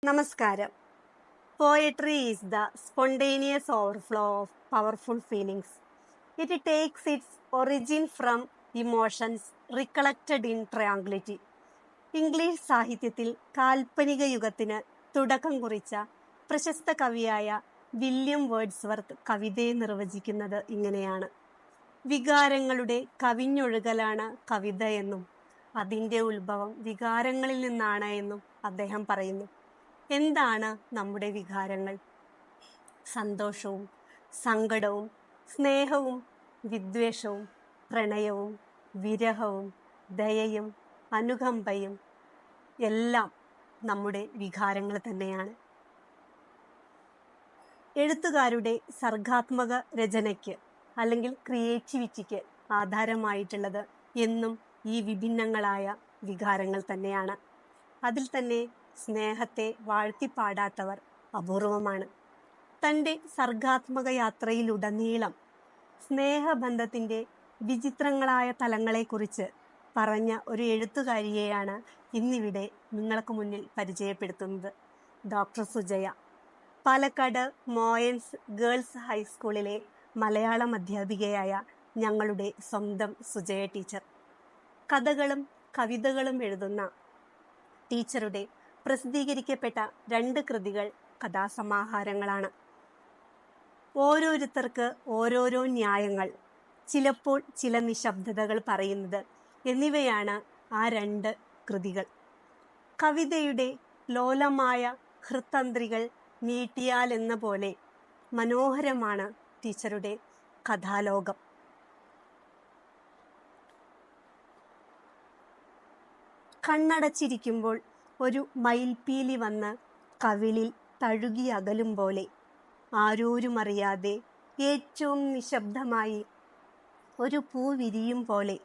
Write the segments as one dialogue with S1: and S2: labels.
S1: നമസ്കാരം. Poetry is the spontaneous overflow of powerful feelings. It takes its origin from emotions recollected in tranquility. English സാഹിത്യത്തിൽ കാൽപ്പനിക യുഗത്തിന് തുടക്കം കുറിച്ച പ്രശസ്ത കവിയായ William Wordsworth കവിതയെ നിർവചിക്കുന്നത് ഇങ്ങനെയാണ്: വികാരങ്ങളുടെ കവിഞ്ഞൊഴുകലാണ് കവിത എന്നും അതിൻ്റെ ഉത്ഭവം വികാരങ്ങളിൽ നിന്നാണ് എന്നും അദ്ദേഹം പറയുന്നു. എന്താണ് നമ്മുടെ വികാരങ്ങൾ? സന്തോഷവും സങ്കടവും സ്നേഹവും വിദ്വേഷവും പ്രണയവും വിരഹവും ദയയും അനുകമ്പയും എല്ലാം നമ്മുടെ വികാരങ്ങൾ തന്നെയാണ്. എഴുത്തുകാരുടെ സർഗാത്മക രചനയ്ക്ക് അല്ലെങ്കിൽ ക്രിയേറ്റിവിറ്റിക്ക് ആധാരമായിട്ടുള്ളത് എന്നും ഈ വിഭിന്നങ്ങളായ വികാരങ്ങൾ തന്നെയാണ്. അതിൽ തന്നെ സ്നേഹത്തെ വാഴ്ത്തിപ്പാടാത്തവർ അപൂർവമാണ്. തൻ്റെ സർഗാത്മക യാത്രയിലുടനീളം സ്നേഹബന്ധത്തിൻ്റെ വിചിത്രങ്ങളായ തലങ്ങളെക്കുറിച്ച് പറഞ്ഞ ഒരു എഴുത്തുകാരിയെയാണ് ഇന്നിവിടെ നിങ്ങൾക്ക് മുന്നിൽ പരിചയപ്പെടുത്തുന്നത്. ഡോക്ടർ സുജയ, പാലക്കാട് മോയൻസ് ഗേൾസ് ഹൈസ്കൂളിലെ മലയാളം അധ്യാപികയായ ഞങ്ങളുടെ സ്വന്തം സുജയ ടീച്ചർ. കഥകളും കവിതകളും എഴുതുന്ന ടീച്ചറുടെ പ്രസിദ്ധീകരിക്കപ്പെട്ട 2 കൃതികൾ കഥാസമാഹാരങ്ങളാണ്. ഓരോരുത്തർക്ക് ഓരോരോ ന്യായങ്ങൾ, ചിലപ്പോൾ ചില നിശബ്ദതകൾ പറയുന്നത് എന്നിവയാണ് ആ 2 കൃതികൾ. കവിതയുടെ ലോലമായ ഹൃത്തന്ത്രികൾ നീട്ടിയാലെന്ന പോലെ മനോഹരമാണ് ടീച്ചറുടെ കഥാലോകം. കണ്ണടച്ചിരിക്കുമ്പോൾ ഒരു മയിൽപ്പീലി വന്ന് കവിളിൽ തഴുകി അകലും പോലെ, ആരോരുമറിയാതെ ഏറ്റവും നിശബ്ദമായി ഒരു പൂ വിരിയും പോലെ,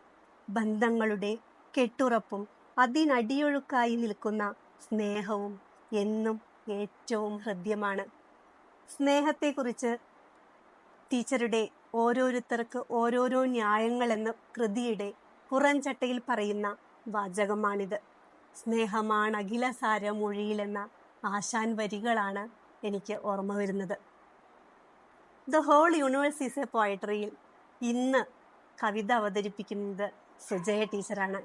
S1: ബന്ധങ്ങളുടെ കെട്ടുറപ്പും അതിനടിയൊഴുക്കായി നിൽക്കുന്ന സ്നേഹവും എന്നും ഏറ്റവും ഹൃദ്യമാണ്. സ്നേഹത്തെക്കുറിച്ച് ടീച്ചറുടെ ഓരോരുത്തർക്ക് ഓരോരോ ന്യായങ്ങൾ എന്ന കൃതിയുടെ പുറംചട്ടയിൽ പറയുന്ന വാചകമാണിത്. സ്നേഹമാണ് അഖിലസാര മൊഴിയിലെന്ന ആശാൻ വരികളാണ് എനിക്ക് ഓർമ്മ വരുന്നത്. The whole universe is a പോയട്രിയിൽ ഇന്ന് കവിത അവതരിപ്പിക്കുന്നത് സുജയ ടീച്ചറാണ്.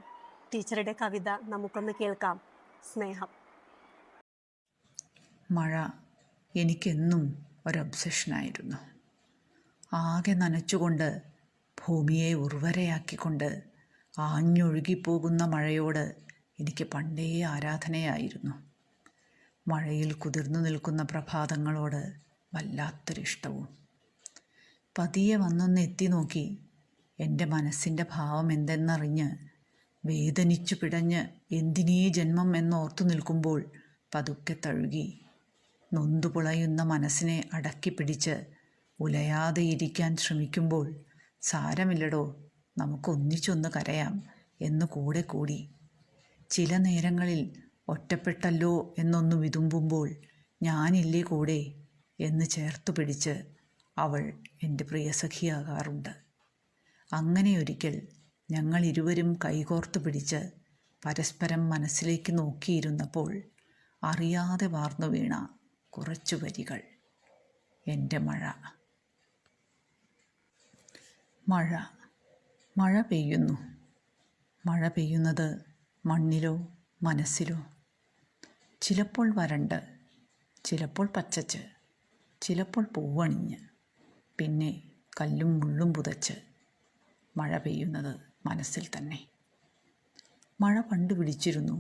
S1: ടീച്ചറുടെ കവിത നമുക്കൊന്ന് കേൾക്കാം. സ്നേഹം.
S2: മഴ എനിക്കെന്നും ഒരൊബ്സഷനായിരുന്നു. ആകെ നനച്ചുകൊണ്ട് ഭൂമിയെ ഉർവരയാക്കിക്കൊണ്ട് ആഞ്ഞൊഴുകിപ്പോകുന്ന മഴയോട് എനിക്ക് പണ്ടേ ആരാധനയായിരുന്നു. മഴയിൽ കുതിർന്നു നിൽക്കുന്ന പ്രഭാതങ്ങളോട് വല്ലാത്തൊരിഷ്ടവും. പതിയെ വന്നൊന്ന് എത്തി നോക്കി എൻ്റെ മനസ്സിൻ്റെ ഭാവം എന്തെന്നറിഞ്ഞ് വേദനിച്ചു പിടഞ്ഞ് എന്തിനീ ജന്മം എന്നോർത്തു നിൽക്കുമ്പോൾ പതുക്കെ തഴുകി നൊന്തുപുളയുന്ന മനസ്സിനെ അടക്കിപ്പിടിച്ച് ഉലയാതെ ഇരിക്കാൻ ശ്രമിക്കുമ്പോൾ സാരമില്ലടോ, നമുക്കൊന്നിച്ചൊന്ന് കരയാം എന്ന് കൂടെ കൂടി. ചില നേരങ്ങളിൽ ഒറ്റപ്പെട്ടല്ലോ എന്നൊന്നു വിതുമ്പുമ്പോൾ ഞാനില്ലേ കൂടെ എന്ന് ചേർത്തു പിടിച്ച് അവൾ എൻ്റെ പ്രിയസഖിയാകാറുണ്ട്. അങ്ങനെ ഒരിക്കൽ ഞങ്ങൾ ഇരുവരും കൈകോർത്ത് പിടിച്ച് പരസ്പരം മനസ്സിലേക്ക് നോക്കിയിരുന്നപ്പോൾ അറിയാതെ വാർന്നു വീണ കുറച്ചു വരികൾ. എൻ്റെ മഴ. മഴ മഴ പെയ്യുന്നു. മഴ പെയ്യുന്നത് മണ്ണിലോ മനസ്സിലോ. ചിലപ്പോൾ വരണ്ട്, ചിലപ്പോൾ പച്ചച്ച്, ചിലപ്പോൾ പൂവണിഞ്ഞ്, പിന്നെ കല്ലും മുള്ളും പുതച്ച്. മഴ പെയ്യുന്നത് മനസ്സിൽ തന്നെ. മഴ പണ്ട് വിളിച്ചിരുന്നു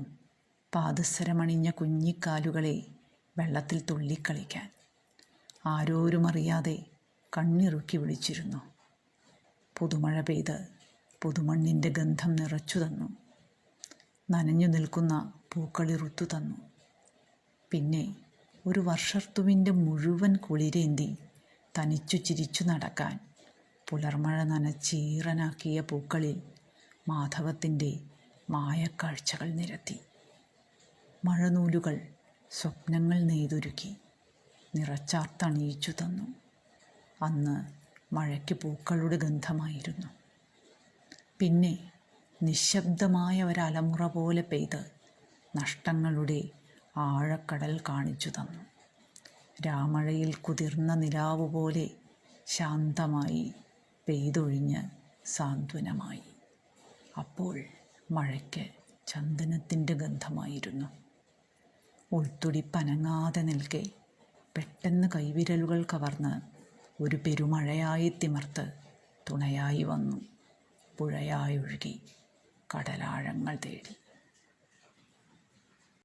S2: പാദസരമണിഞ്ഞ കുഞ്ഞിക്കാലുകളെ വെള്ളത്തിൽ തുള്ളിക്കളിക്കാൻ. ആരോരുമറിയാതെ കണ്ണിറുക്കി വിളിച്ചിരുന്നു. പുതുമഴ പെയ്ത് പുതുമണ്ണിൻ്റെ ഗന്ധം നിറച്ചു തന്നു. നനഞ്ഞു നിൽക്കുന്ന പൂക്കളിറുത്തു തന്നു. പിന്നെ ഒരു വർഷർത്തുവിൻ്റെ മുഴുവൻ കുളിരേന്തി തനിച്ചു ചിരിച്ചു നടക്കാൻ പുലർമഴ നനച്ചീറനാക്കിയ പൂക്കളിൽ മാധവത്തിൻ്റെ മായക്കാഴ്ചകൾ നിരത്തി. മഴനൂലുകൾ സ്വപ്നങ്ങൾ നെയ്തൊരുക്കി നിറച്ചാർത്തണിയിച്ചു തന്നു. അന്ന് മഴയ്ക്ക് പൂക്കളുടെ ഗന്ധമായിരുന്നു. പിന്നെ നിശബ്ദമായ ഒരലമുറ പോലെ പെയ്ത് നഷ്ടങ്ങളുടെ ആഴക്കടൽ കാണിച്ചു തന്നു. രാമഴയിൽ കുതിർന്ന നിലാവ് പോലെ ശാന്തമായി പെയ്തൊഴിഞ്ഞ് സാന്ത്വനമായി. അപ്പോൾ മഴയ്ക്ക് ചന്ദനത്തിൻ്റെ ഗന്ധമായിരുന്നു. ഉൾത്തുടിപ്പനങ്ങാതെ നിൽക്കെ പെട്ടെന്ന് കൈവിരലുകൾ കവർന്ന് ഒരു പെരുമഴയായി തിമർത്ത് തുണയായി വന്നു. പുഴയായൊഴുകി കടലാഴങ്ങൾ തേടി.